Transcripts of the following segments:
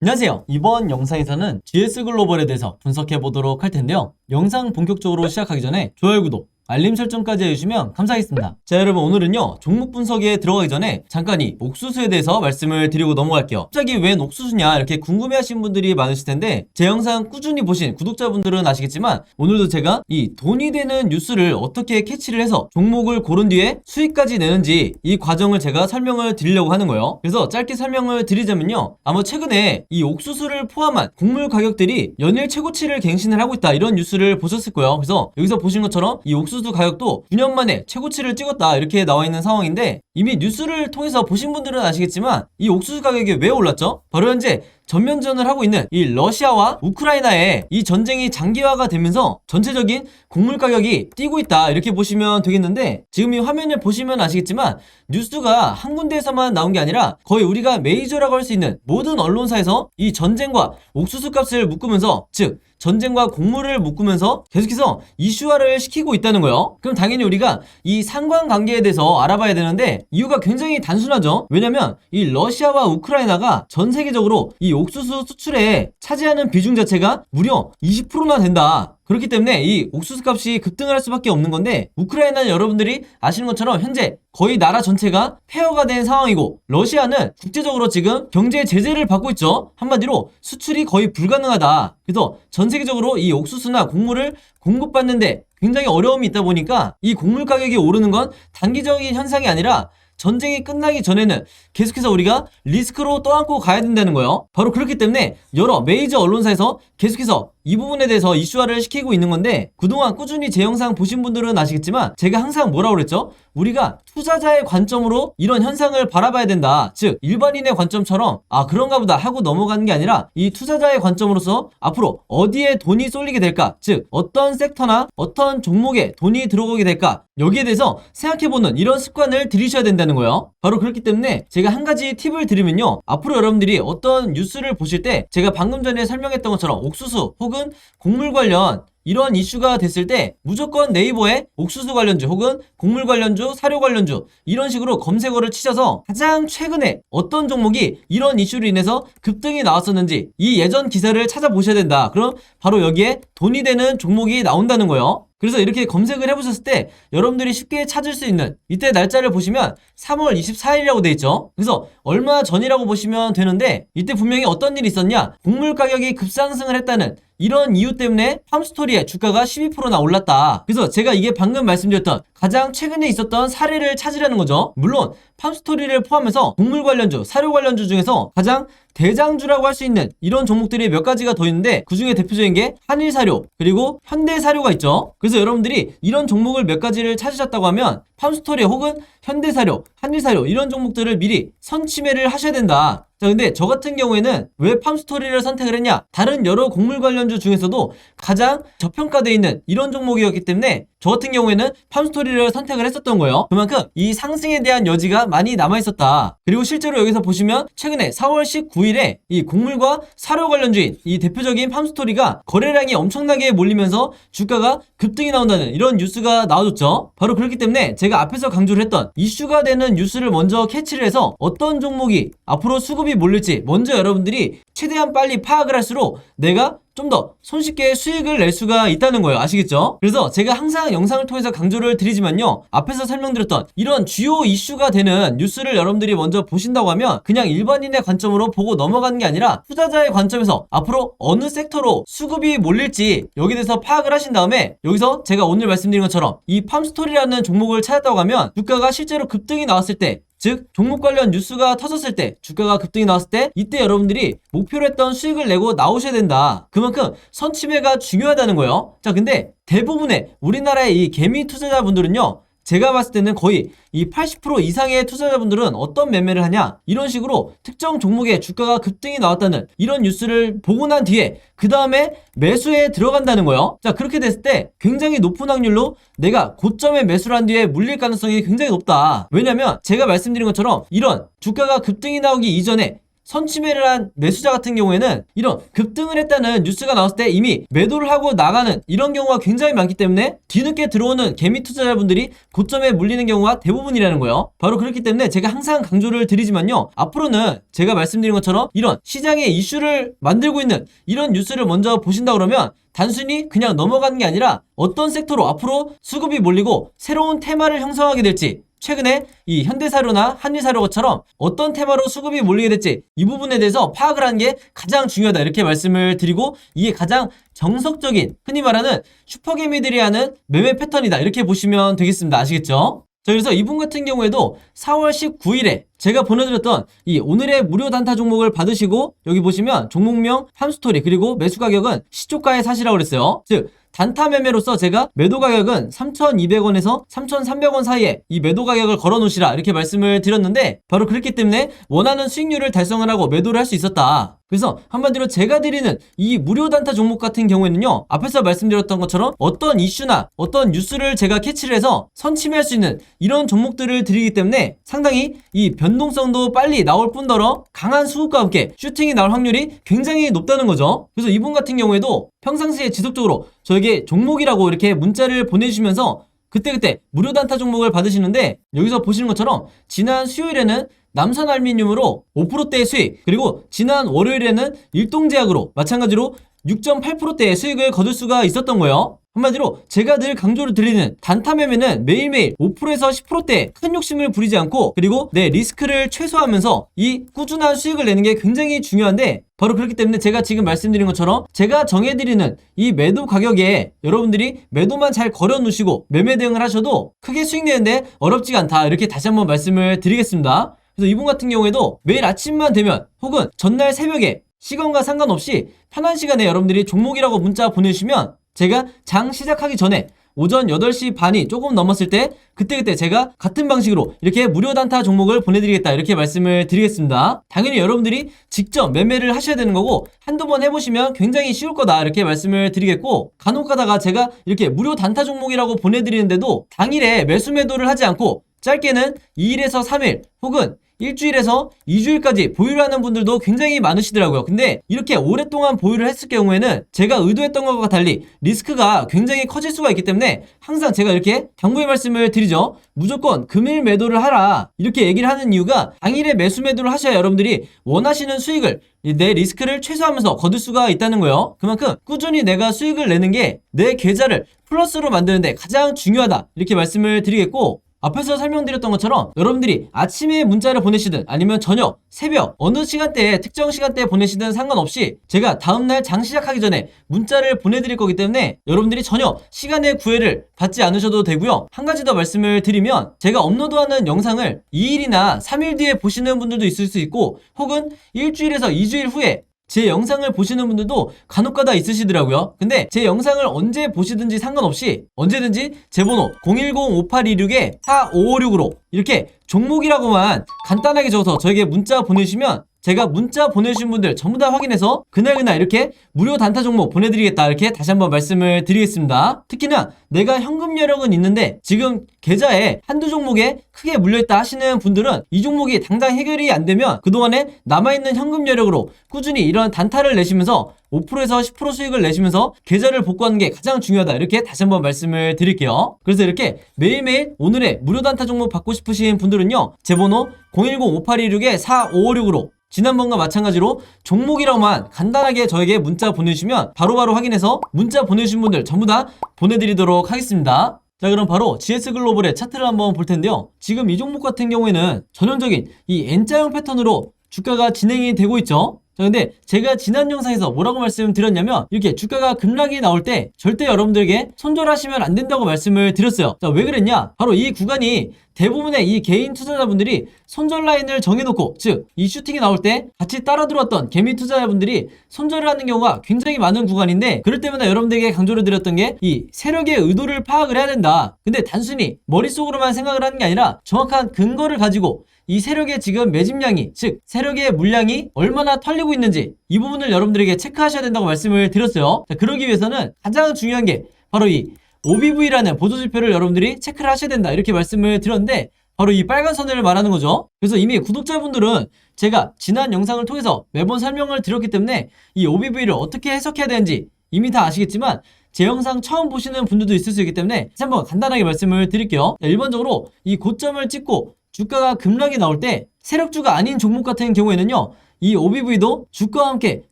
안녕하세요. 이번 영상에서는 GS글로벌에 대해서 분석해 보도록 할 텐데요. 영상 본격적으로 시작하기 전에 좋아요, 구독, 알림 설정까지 해주시면 감사하겠습니다. 자, 여러분, 오늘은요 종목 분석에 들어가기 전에 잠깐 이 옥수수에 대해서 말씀을 드리고 넘어갈게요. 갑자기 웬 옥수수냐 이렇게 궁금해하시는 분들이 많으실 텐데, 제 영상 꾸준히 보신 구독자분들은 아시겠지만 오늘도 제가 이 돈이 되는 뉴스를 어떻게 캐치를 해서 종목을 고른 뒤에 수익까지 내는지 이 과정을 제가 설명을 드리려고 하는 거예요. 그래서 짧게 설명을 드리자면요, 아마 최근에 이 옥수수를 포함한 곡물 가격들이 연일 최고치를 갱신을 하고 있다, 이런 뉴스를 보셨을 거예요. 그래서 여기서 보신 것처럼 이 옥수수 가격도 9년 만에 최고치를 찍었다, 이렇게 나와 있는 상황인데, 이미 뉴스를 통해서 보신 분들은 아시겠지만 이 옥수수 가격이 왜 올랐죠? 바로 현재 전면전을 하고 있는 이 러시아와 우크라이나의 이 전쟁이 장기화가 되면서 전체적인 곡물 가격이 뛰고 있다, 이렇게 보시면 되겠는데, 지금 이 화면을 보시면 아시겠지만 뉴스가 한 군데에서만 나온 게 아니라 거의 우리가 메이저라고 할 수 있는 모든 언론사에서 이 전쟁과 옥수수 값을 묶으면서, 즉 전쟁과 곡물을 묶으면서 계속해서 이슈화를 시키고 있다는 거예요. 그럼 당연히 우리가 이 상관관계에 대해서 알아봐야 되는데, 이유가 굉장히 단순하죠. 왜냐면 이 러시아와 우크라이나가 전 세계적으로 이 옥수수 수출에 차지하는 비중 자체가 무려 20%나 된다. 그렇기 때문에 이 옥수수 값이 급등을 할 수밖에 없는 건데, 우크라이나는 여러분들이 아시는 것처럼 현재 거의 나라 전체가 폐허가 된 상황이고, 러시아는 국제적으로 지금 경제 제재를 받고 있죠. 한마디로 수출이 거의 불가능하다. 그래서 전 세계적으로 이 옥수수나 곡물을 공급받는데 굉장히 어려움이 있다 보니까 이 곡물 가격이 오르는 건 단기적인 현상이 아니라 전쟁이 끝나기 전에는 계속해서 우리가 리스크로 떠안고 가야 된다는 거예요. 바로 그렇기 때문에 여러 메이저 언론사에서 계속해서 이 부분에 대해서 이슈화를 시키고 있는 건데, 그동안 꾸준히 제 영상 보신 분들은 아시겠지만 제가 항상 뭐라고 그랬죠? 우리가 투자자의 관점으로 이런 현상을 바라봐야 된다. 즉 일반인의 관점처럼 그런가 보다 하고 넘어가는 게 아니라, 이 투자자의 관점으로서 앞으로 어디에 돈이 쏠리게 될까, 즉 어떤 섹터나 어떤 종목에 돈이 들어오게 될까, 여기에 대해서 생각해보는 이런 습관을 들이셔야 된다는 거예요. 바로 그렇기 때문에 제가 한 가지 팁을 드리면요, 앞으로 여러분들이 어떤 뉴스를 보실 때 제가 방금 전에 설명했던 것처럼 옥수수 혹은 곡물 관련 이런 이슈가 됐을 때 무조건 네이버에 옥수수 관련주 혹은 곡물 관련주, 사료 관련주 이런 식으로 검색어를 치셔서 가장 최근에 어떤 종목이 이런 이슈로 인해서 급등이 나왔었는지 이 예전 기사를 찾아보셔야 된다. 그럼 바로 여기에 돈이 되는 종목이 나온다는 거예요. 그래서 이렇게 검색을 해보셨을 때 여러분들이 쉽게 찾을 수 있는 이때 날짜를 보시면 3월 24일이라고 돼 있죠. 그래서 얼마 전이라고 보시면 되는데, 이때 분명히 어떤 일이 있었냐, 곡물 가격이 급상승을 했다는 이런 이유 때문에 팜스토리의 주가가 12%나 올랐다. 그래서 제가 이게 방금 말씀드렸던 가장 최근에 있었던 사례를 찾으라는 거죠. 물론 팜스토리를 포함해서 곡물 관련주, 사료 관련주 중에서 가장 대장주라고 할 수 있는 이런 종목들이 몇 가지가 더 있는데, 그 중에 대표적인 게 한일사료 그리고 현대사료가 있죠. 그래서 여러분들이 이런 종목을 몇 가지를 찾으셨다고 하면 팜스토리 혹은 현대사료, 한일사료 이런 종목들을 미리 선취매를 하셔야 된다. 자, 근데 저 같은 경우에는 왜 팜스토리를 선택을 했냐, 다른 여러 곡물 관련주 중에서도 가장 저평가되어 있는 이런 종목이었기 때문에 저 같은 경우에는 팜스토리를 선택을 했었던 거예요. 그만큼 이 상승에 대한 여지가 많이 남아있었다. 그리고 실제로 여기서 보시면 최근에 4월 19일에 이 곡물과 사료 관련주인 이 대표적인 팜스토리가 거래량이 엄청나게 몰리면서 주가가 급등이 나온다는 이런 뉴스가 나와줬죠. 바로 그렇기 때문에 제가 앞에서 강조를 했던 이슈가 되는 뉴스를 먼저 캐치를 해서 어떤 종목이 앞으로 수급이 몰릴지 먼저 여러분들이 최대한 빨리 파악을 할수록 내가 좀 더 손쉽게 수익을 낼 수가 있다는 거예요. 아시겠죠? 그래서 제가 항상 영상을 통해서 강조를 드리지만요, 앞에서 설명드렸던 이런 주요 이슈가 되는 뉴스를 여러분들이 먼저 보신다고 하면 그냥 일반인의 관점으로 보고 넘어가는 게 아니라 투자자의 관점에서 앞으로 어느 섹터로 수급이 몰릴지 여기에 대해서 파악을 하신 다음에, 여기서 제가 오늘 말씀드린 것처럼 이 팜스토리라는 종목을 찾았다고 하면 주가가 실제로 급등이 나왔을 때, 즉 종목 관련 뉴스가 터졌을 때, 주가가 급등이 나왔을 때, 이때 여러분들이 목표로 했던 수익을 내고 나오셔야 된다. 그만큼 선취매가 중요하다는 거예요. 자, 근데 대부분의 우리나라의 이 개미 투자자분들은요, 제가 봤을 때는 거의 이 80% 이상의 투자자분들은 어떤 매매를 하냐, 이런 식으로 특정 종목의 주가가 급등이 나왔다는 이런 뉴스를 보고 난 뒤에 그 다음에 매수에 들어간다는 거예요. 자, 그렇게 됐을 때 굉장히 높은 확률로 내가 고점에 매수를 한 뒤에 물릴 가능성이 굉장히 높다. 왜냐면 제가 말씀드린 것처럼 이런 주가가 급등이 나오기 이전에 선취매를 한 매수자 같은 경우에는 이런 급등을 했다는 뉴스가 나왔을 때 이미 매도를 하고 나가는 이런 경우가 굉장히 많기 때문에 뒤늦게 들어오는 개미 투자자분들이 고점에 물리는 경우가 대부분이라는 거예요. 바로 그렇기 때문에 제가 항상 강조를 드리지만요, 앞으로는 제가 말씀드린 것처럼 이런 시장의 이슈를 만들고 있는 이런 뉴스를 먼저 보신다 그러면 단순히 그냥 넘어가는 게 아니라 어떤 섹터로 앞으로 수급이 몰리고 새로운 테마를 형성하게 될지, 최근에 이 현대사료나 한리사료처럼 어떤 테마로 수급이 몰리게 될지 이 부분에 대해서 파악을 하는 게 가장 중요하다 이렇게 말씀을 드리고, 이게 가장 정석적인 흔히 말하는 슈퍼개미들이 하는 매매 패턴이다 이렇게 보시면 되겠습니다. 아시겠죠? 자, 그래서 이분 같은 경우에도 4월 19일에 제가 보내드렸던 이 오늘의 무료 단타 종목을 받으시고, 여기 보시면 종목명, 팜스토리, 그리고 매수 가격은 시초가에 사시라고 그랬어요. 즉 단타 매매로서 제가 매도 가격은 3,200원에서 3,300원 사이에 이 매도 가격을 걸어 놓으시라 이렇게 말씀을 드렸는데, 바로 그렇기 때문에 원하는 수익률을 달성을 하고 매도를 할 수 있었다. 그래서 한마디로 제가 드리는 이 무료 단타 종목 같은 경우에는요, 앞에서 말씀드렸던 것처럼 어떤 이슈나 어떤 뉴스를 제가 캐치를 해서 선침해할 수 있는 이런 종목들을 드리기 때문에 상당히 이 변동성도 빨리 나올 뿐더러 강한 수급과 함께 슈팅이 나올 확률이 굉장히 높다는 거죠. 그래서 이분 같은 경우에도 평상시에 지속적으로 저에게 종목이라고 이렇게 문자를 보내주시면서 그때그때 무료 단타 종목을 받으시는데, 여기서 보시는 것처럼 지난 수요일에는 남선알미늄으로 5%대의 수익, 그리고 지난 월요일에는 일동제약으로 마찬가지로 6.8%대의 수익을 거둘 수가 있었던 거예요. 한마디로 제가 늘 강조를 드리는 단타 매매는 매일매일 5%에서 10%대 큰 욕심을 부리지 않고, 그리고 내 리스크를 최소화하면서 이 꾸준한 수익을 내는 게 굉장히 중요한데, 바로 그렇기 때문에 제가 지금 말씀드린 것처럼 제가 정해드리는 이 매도 가격에 여러분들이 매도만 잘 걸어 놓으시고 매매 대응을 하셔도 크게 수익 내는데 어렵지가 않다 이렇게 다시 한번 말씀을 드리겠습니다. 그래서 이분 같은 경우에도 매일 아침만 되면 혹은 전날 새벽에 시간과 상관없이 편한 시간에 여러분들이 종목이라고 문자 보내주시면 제가 장 시작하기 전에 오전 8시 반이 조금 넘었을 때 그때 제가 같은 방식으로 이렇게 무료 단타 종목을 보내드리겠다 이렇게 말씀을 드리겠습니다. 당연히 여러분들이 직접 매매를 하셔야 되는 거고 한두 번 해보시면 굉장히 쉬울 거다 이렇게 말씀을 드리겠고, 간혹 가다가 제가 이렇게 무료 단타 종목이라고 보내드리는데도 당일에 매수 매도를 하지 않고 짧게는 2일에서 3일 혹은 일주일에서 2주일까지 보유를 하는 분들도 굉장히 많으시더라고요. 근데 이렇게 오랫동안 보유를 했을 경우에는 제가 의도했던 것과 달리 리스크가 굉장히 커질 수가 있기 때문에 항상 제가 이렇게 당부의 말씀을 드리죠. 무조건 금일 매도를 하라 이렇게 얘기를 하는 이유가, 당일에 매수 매도를 하셔야 여러분들이 원하시는 수익을, 내 리스크를 최소화하면서 거둘 수가 있다는 거예요. 그만큼 꾸준히 내가 수익을 내는 게 내 계좌를 플러스로 만드는데 가장 중요하다 이렇게 말씀을 드리겠고, 앞에서 설명드렸던 것처럼 여러분들이 아침에 문자를 보내시든 아니면 저녁, 새벽 어느 시간대에 특정 시간대에 보내시든 상관없이 제가 다음날 장 시작하기 전에 문자를 보내드릴 거기 때문에 여러분들이 전혀 시간의 구애를 받지 않으셔도 되고요. 한 가지 더 말씀을 드리면, 제가 업로드하는 영상을 2일이나 3일 뒤에 보시는 분들도 있을 수 있고 혹은 일주일에서 2주일 후에 제 영상을 보시는 분들도 간혹가다 있으시더라고요. 근데 제 영상을 언제 보시든지 상관없이 언제든지 제 번호 010-5826-4556으로 이렇게 종목이라고만 간단하게 적어서 저에게 문자 보내주시면 제가 문자 보내주신 분들 전부 다 확인해서 그날 이렇게 무료 단타 종목 보내드리겠다 이렇게 다시 한번 말씀을 드리겠습니다. 특히나 내가 현금 여력은 있는데 지금 계좌에 한두 종목에 크게 물려있다 하시는 분들은 이 종목이 당장 해결이 안 되면 그동안에 남아있는 현금 여력으로 꾸준히 이런 단타를 내시면서 5%에서 10% 수익을 내시면서 계좌를 복구하는 게 가장 중요하다 이렇게 다시 한번 말씀을 드릴게요. 그래서 이렇게 매일매일 오늘의 무료 단타 종목 받고 싶으신 분들은요, 제 번호 010-5826-4556으로 지난번과 마찬가지로 종목이라고만 간단하게 저에게 문자 보내주시면 바로바로 확인해서 문자 보내주신 분들 전부 다 보내드리도록 하겠습니다. 자, 그럼 바로 GS글로벌의 차트를 한번 볼 텐데요. 지금 이 종목 같은 경우에는 전형적인 이 N자형 패턴으로 주가가 진행이 되고 있죠. 자, 근데 제가 지난 영상에서 뭐라고 말씀드렸냐면, 이렇게 주가가 급락이 나올 때 절대 여러분들에게 손절하시면 안 된다고 말씀을 드렸어요. 자, 왜 그랬냐? 바로 이 구간이 대부분의 이 개인 투자자분들이 손절 라인을 정해놓고, 즉 이 슈팅이 나올 때 같이 따라 들어왔던 개미 투자자분들이 손절을 하는 경우가 굉장히 많은 구간인데, 그럴 때마다 여러분들에게 강조를 드렸던 게 이 세력의 의도를 파악을 해야 된다. 근데 단순히 머릿속으로만 생각을 하는 게 아니라 정확한 근거를 가지고 이 세력의 지금 매집량이, 즉 세력의 물량이 얼마나 털리고 있는지 이 부분을 여러분들에게 체크하셔야 된다고 말씀을 드렸어요. 자, 그러기 위해서는 가장 중요한 게 바로 이 OBV라는 보조지표를 여러분들이 체크를 하셔야 된다 이렇게 말씀을 드렸는데, 바로 이 빨간 선을 말하는 거죠. 그래서 이미 구독자분들은 제가 지난 영상을 통해서 매번 설명을 드렸기 때문에 이 OBV를 어떻게 해석해야 되는지 이미 다 아시겠지만 제 영상 처음 보시는 분들도 있을 수 있기 때문에 다시 한번 간단하게 말씀을 드릴게요. 일반적으로 이 고점을 찍고 주가가 급락이 나올 때 세력주가 아닌 종목 같은 경우에는요, 이 OBV도 주가와 함께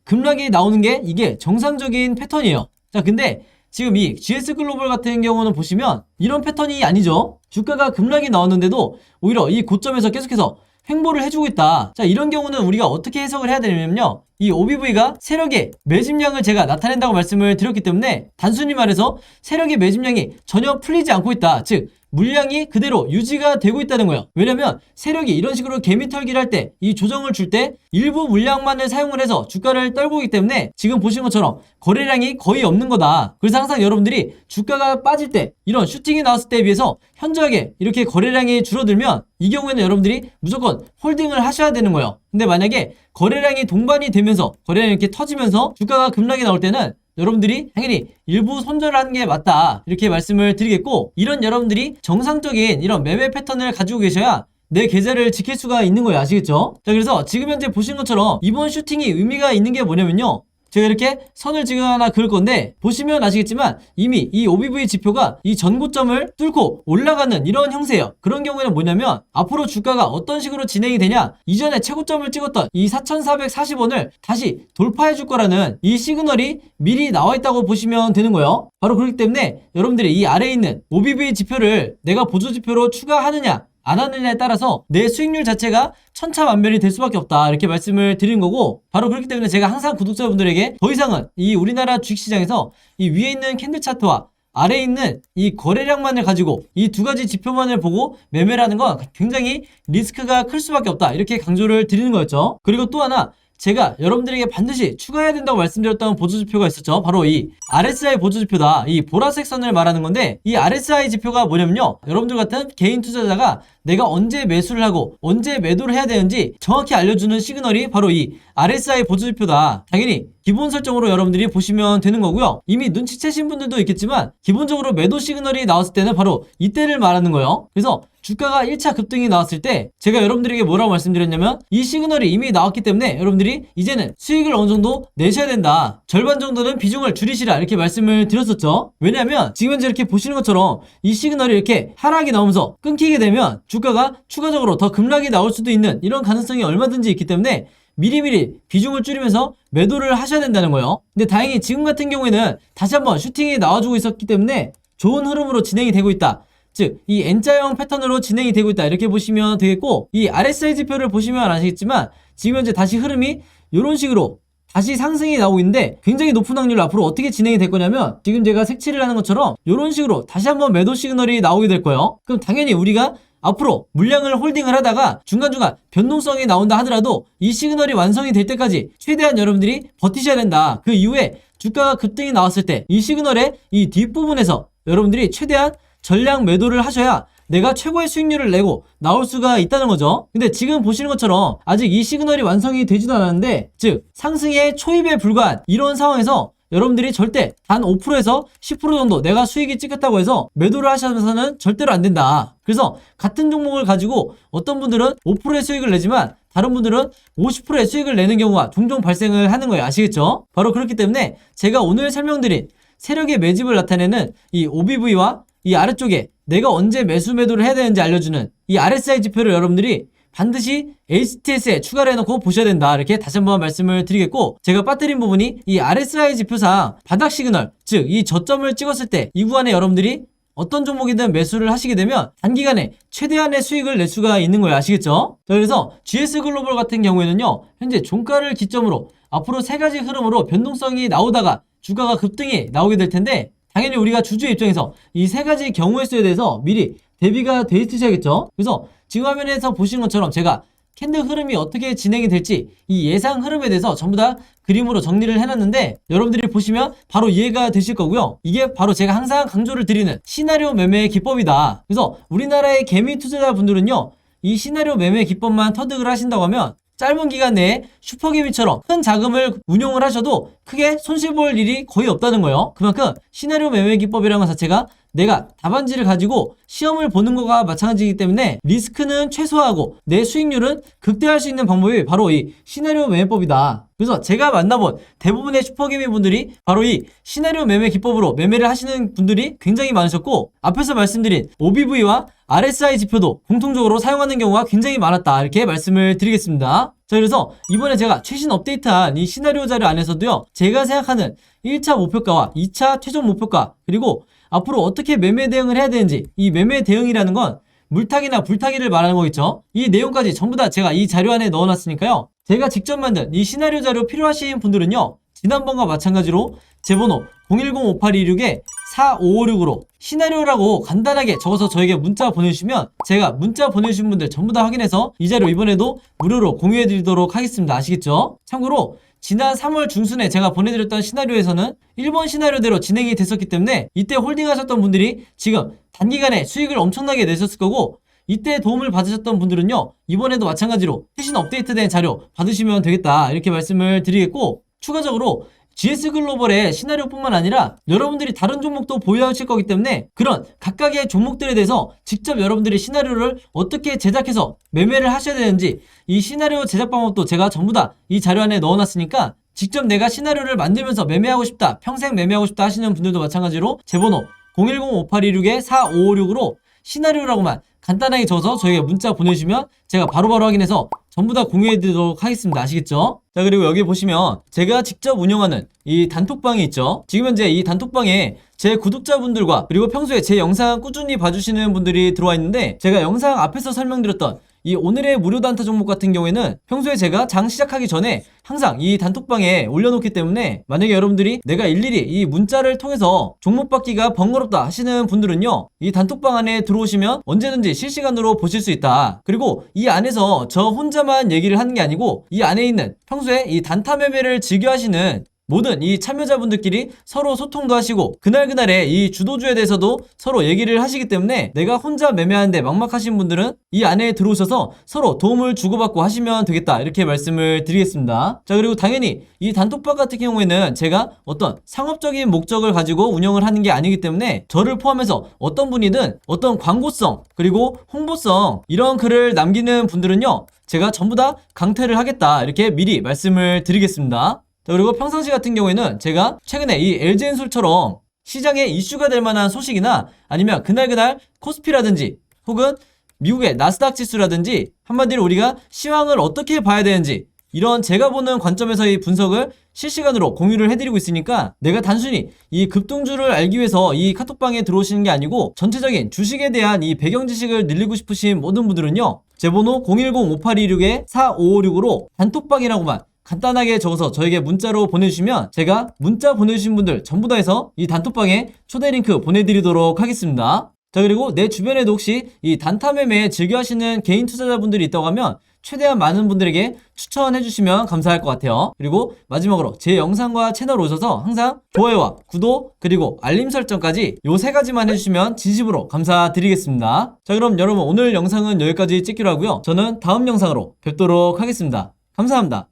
급락이 나오는 게 이게 정상적인 패턴이에요. 자, 근데 지금 이 GS글로벌 같은 경우는 보시면 이런 패턴이 아니죠. 주가가 급락이 나왔는데도 오히려 이 고점에서 계속해서 횡보를 해주고 있다. 자, 이런 경우는 우리가 어떻게 해석을 해야 되냐면요, 이 OBV가 세력의 매집량을 제가 나타낸다고 말씀을 드렸기 때문에 단순히 말해서 세력의 매집량이 전혀 풀리지 않고 있다, 즉 물량이 그대로 유지가 되고 있다는 거예요. 왜냐면 세력이 이런 식으로 개미털기를 할 때, 이 조정을 줄 때 일부 물량만을 사용을 해서 주가를 떨고 있기 때문에 지금 보신 것처럼 거래량이 거의 없는 거다. 그래서 항상 여러분들이 주가가 빠질 때, 이런 슈팅이 나왔을 때에 비해서 현저하게 이렇게 거래량이 줄어들면 이 경우에는 여러분들이 무조건 홀딩을 하셔야 되는 거예요. 근데 만약에 거래량이 동반이 되면서 거래량이 이렇게 터지면서 주가가 급락이 나올 때는 여러분들이 당연히 일부 손절을 하는 게 맞다, 이렇게 말씀을 드리겠고, 이런 여러분들이 정상적인 이런 매매 패턴을 가지고 계셔야 내 계좌를 지킬 수가 있는 거예요. 아시겠죠? 자, 그래서 지금 현재 보신 것처럼 이번 슈팅이 의미가 있는 게 뭐냐면요, 제가 이렇게 선을 지금 하나 그을 건데 보시면 아시겠지만 이미 이 OBV 지표가 이 전고점을 뚫고 올라가는 이런 형태예요. 그런 경우에는 뭐냐면 앞으로 주가가 어떤 식으로 진행이 되냐, 이전에 최고점을 찍었던 이 4,440원을 다시 돌파해 줄 거라는 이 시그널이 미리 나와 있다고 보시면 되는 거예요. 바로 그렇기 때문에 여러분들이 이 아래에 있는 OBV 지표를 내가 보조지표로 추가하느냐 안 하느냐에 따라서 내 수익률 자체가 천차만별이 될 수밖에 없다, 이렇게 말씀을 드린 거고, 바로 그렇기 때문에 제가 항상 구독자분들에게 더 이상은 이 우리나라 주식시장에서 이 위에 있는 캔들 차트와 아래에 있는 이 거래량만을 가지고 이 두 가지 지표만을 보고 매매를 하는 건 굉장히 리스크가 클 수밖에 없다, 이렇게 강조를 드리는 거였죠. 그리고 또 하나, 제가 여러분들에게 반드시 추가해야 된다고 말씀드렸던 보조지표가 있었죠. 바로 이 RSI 보조지표다. 이 보라색 선을 말하는 건데, 이 RSI 지표가 뭐냐면요, 여러분들 같은 개인 투자자가 내가 언제 매수를 하고 언제 매도를 해야 되는지 정확히 알려주는 시그널이 바로 이 RSI 보조지표다. 당연히 기본 설정으로 여러분들이 보시면 되는 거고요. 이미 눈치채신 분들도 있겠지만 기본적으로 매도 시그널이 나왔을 때는 바로 이때를 말하는 거예요. 그래서 주가가 1차 급등이 나왔을 때 제가 여러분들에게 뭐라고 말씀드렸냐면, 이 시그널이 이미 나왔기 때문에 여러분들이 이제는 수익을 어느 정도 내셔야 된다, 절반 정도는 비중을 줄이시라, 이렇게 말씀을 드렸었죠. 왜냐하면 지금 현재 이렇게 보시는 것처럼 이 시그널이 이렇게 하락이 나오면서 끊기게 되면 주가가 추가적으로 더 급락이 나올 수도 있는 이런 가능성이 얼마든지 있기 때문에 미리미리 비중을 줄이면서 매도를 하셔야 된다는 거예요. 근데 다행히 지금 같은 경우에는 다시 한번 슈팅이 나와주고 있었기 때문에 좋은 흐름으로 진행이 되고 있다, 즉 이 N자형 패턴으로 진행이 되고 있다, 이렇게 보시면 되겠고, 이 RSI 지표를 보시면 아시겠지만 지금 현재 다시 흐름이 이런 식으로 다시 상승이 나오고 있는데 굉장히 높은 확률로 앞으로 어떻게 진행이 될 거냐면, 지금 제가 색칠을 하는 것처럼 이런 식으로 다시 한번 매도 시그널이 나오게 될 거예요. 그럼 당연히 우리가 앞으로 물량을 홀딩을 하다가 중간중간 변동성이 나온다 하더라도 이 시그널이 완성이 될 때까지 최대한 여러분들이 버티셔야 된다. 그 이후에 주가가 급등이 나왔을 때 이 시그널의 이 뒷부분에서 여러분들이 최대한 전량 매도를 하셔야 내가 최고의 수익률을 내고 나올 수가 있다는 거죠. 근데 지금 보시는 것처럼 아직 이 시그널이 완성이 되지도 않았는데, 즉 상승의 초입에 불과한 이런 상황에서 여러분들이 절대 단 5%에서 10% 정도 내가 수익이 찍혔다고 해서 매도를 하셔서는 절대로 안 된다. 그래서 같은 종목을 가지고 어떤 분들은 5%의 수익을 내지만 다른 분들은 50%의 수익을 내는 경우가 종종 발생을 하는 거예요. 아시겠죠? 바로 그렇기 때문에 제가 오늘 설명드린 세력의 매집을 나타내는 이 OBV와 이 아래쪽에 내가 언제 매수 매도를 해야 되는지 알려주는 이 RSI 지표를 여러분들이 반드시 HTS에 추가를 해놓고 보셔야 된다, 이렇게 다시 한번 말씀을 드리겠고, 제가 빠뜨린 부분이 이 RSI 지표상 바닥 시그널, 즉 이 저점을 찍었을 때 이 구간에 여러분들이 어떤 종목이든 매수를 하시게 되면 단기간에 최대한의 수익을 낼 수가 있는 거예요. 아시겠죠? 자, 그래서 GS글로벌 같은 경우에는요, 현재 종가를 기점으로 앞으로 세 가지 흐름으로 변동성이 나오다가 주가가 급등이 나오게 될 텐데, 당연히 우리가 주주의 입장에서 이 세 가지 경우의 수에 대해서 미리 대비가 돼 있으셔야겠죠. 그래서 지금 화면에서 보시는 것처럼 제가 캔들 흐름이 어떻게 진행이 될지 이 예상 흐름에 대해서 전부 다 그림으로 정리를 해놨는데, 여러분들이 보시면 바로 이해가 되실 거고요. 이게 바로 제가 항상 강조를 드리는 시나리오 매매의 기법이다. 그래서 우리나라의 개미 투자자분들은요, 이 시나리오 매매 기법만 터득을 하신다고 하면 짧은 기간 내에 슈퍼개미처럼 큰 자금을 운용을 하셔도 크게 손실 볼 일이 거의 없다는 거예요. 그만큼 시나리오 매매 기법이라는 것 자체가 내가 답안지를 가지고 시험을 보는 거가 마찬가지이기 때문에 리스크는 최소화하고 내 수익률은 극대화할 수 있는 방법이 바로 이 시나리오 매매법이다. 그래서 제가 만나본 대부분의 슈퍼개미 분들이 바로 이 시나리오 매매 기법으로 매매를 하시는 분들이 굉장히 많으셨고, 앞에서 말씀드린 OBV와 RSI 지표도 공통적으로 사용하는 경우가 굉장히 많았다, 이렇게 말씀을 드리겠습니다. 자, 그래서 이번에 제가 최신 업데이트한 이 시나리오 자료 안에서도요, 제가 생각하는 1차 목표가와 2차 최종 목표가, 그리고 앞으로 어떻게 매매 대응을 해야 되는지, 이 매매 대응이라는 건 물타기나 불타기를 말하는 거 있죠. 이 내용까지 전부 다 제가 이 자료 안에 넣어놨으니까요, 제가 직접 만든 이 시나리오 자료 필요하신 분들은요, 지난번과 마찬가지로 제 번호 010-5826-4556으로 시나리오라고 간단하게 적어서 저에게 문자 보내주시면 제가 문자 보내주신 분들 전부 다 확인해서 이 자료 이번에도 무료로 공유해드리도록 하겠습니다. 아시겠죠? 참고로 지난 3월 중순에 제가 보내드렸던 시나리오에서는 1번 시나리오대로 진행이 됐었기 때문에 이때 홀딩하셨던 분들이 지금 단기간에 수익을 엄청나게 내셨을 거고, 이때 도움을 받으셨던 분들은요, 이번에도 마찬가지로 최신 업데이트된 자료 받으시면 되겠다, 이렇게 말씀을 드리겠고, 추가적으로 GS글로벌의 시나리오뿐만 아니라 여러분들이 다른 종목도 보유하실 거기 때문에 그런 각각의 종목들에 대해서 직접 여러분들이 시나리오를 어떻게 제작해서 매매를 하셔야 되는지, 이 시나리오 제작 방법도 제가 전부 다 이 자료 안에 넣어놨으니까 직접 내가 시나리오를 만들면서 매매하고 싶다, 평생 매매하고 싶다 하시는 분들도 마찬가지로 제 번호 010-5826-4556으로 시나리오라고만 간단하게 적어서 저에게 문자 보내주시면 제가 바로바로 확인해서 전부 다 공유해드리도록 하겠습니다. 아시겠죠? 자, 그리고 여기 보시면 제가 직접 운영하는 이 단톡방이 있죠. 지금 현재 이 단톡방에 제 구독자분들과 그리고 평소에 제 영상 꾸준히 봐주시는 분들이 들어와 있는데, 제가 영상 앞에서 설명드렸던 이 오늘의 무료 단타 종목 같은 경우에는 평소에 제가 장 시작하기 전에 항상 이 단톡방에 올려놓기 때문에, 만약에 여러분들이 내가 일일이 이 문자를 통해서 종목 받기가 번거롭다 하시는 분들은요, 이 단톡방 안에 들어오시면 언제든지 실시간으로 보실 수 있다. 그리고 이 안에서 저 혼자만 얘기를 하는 게 아니고 이 안에 있는 평소에 이 단타 매매를 즐겨 하시는 모든 이 참여자분들끼리 서로 소통도 하시고 그날그날의 이 주도주에 대해서도 서로 얘기를 하시기 때문에, 내가 혼자 매매하는데 막막하신 분들은 이 안에 들어오셔서 서로 도움을 주고받고 하시면 되겠다, 이렇게 말씀을 드리겠습니다. 자, 그리고 당연히 이 단톡방 같은 경우에는 제가 어떤 상업적인 목적을 가지고 운영을 하는 게 아니기 때문에 저를 포함해서 어떤 분이든 어떤 광고성 그리고 홍보성 이런 글을 남기는 분들은요, 제가 전부 다 강퇴를 하겠다, 이렇게 미리 말씀을 드리겠습니다. 자, 그리고 평상시 같은 경우에는 제가 최근에 이 LG엔솔처럼 시장에 이슈가 될 만한 소식이나 아니면 그날 코스피라든지 혹은 미국의 나스닥 지수라든지, 한마디로 우리가 시황을 어떻게 봐야 되는지 이런 제가 보는 관점에서의 분석을 실시간으로 공유를 해드리고 있으니까, 내가 단순히 이 급등주를 알기 위해서 이 카톡방에 들어오시는 게 아니고 전체적인 주식에 대한 이 배경 지식을 늘리고 싶으신 모든 분들은요, 제 번호 010-5826-4556으로 단톡방이라고만 간단하게 적어서 저에게 문자로 보내주시면 제가 문자 보내주신 분들 전부 다 해서 이 단톡방에 초대 링크 보내드리도록 하겠습니다. 자, 그리고 내 주변에도 혹시 이 단타 매매 즐겨 하시는 개인 투자자분들이 있다고 하면 최대한 많은 분들에게 추천해 주시면 감사할 것 같아요. 그리고 마지막으로 제 영상과 채널 오셔서 항상 좋아요와 구독 그리고 알림 설정까지 요 3가지만 해주시면 진심으로 감사드리겠습니다. 자, 그럼 여러분 오늘 영상은 여기까지 찍기로 하고요. 저는 다음 영상으로 뵙도록 하겠습니다. 감사합니다.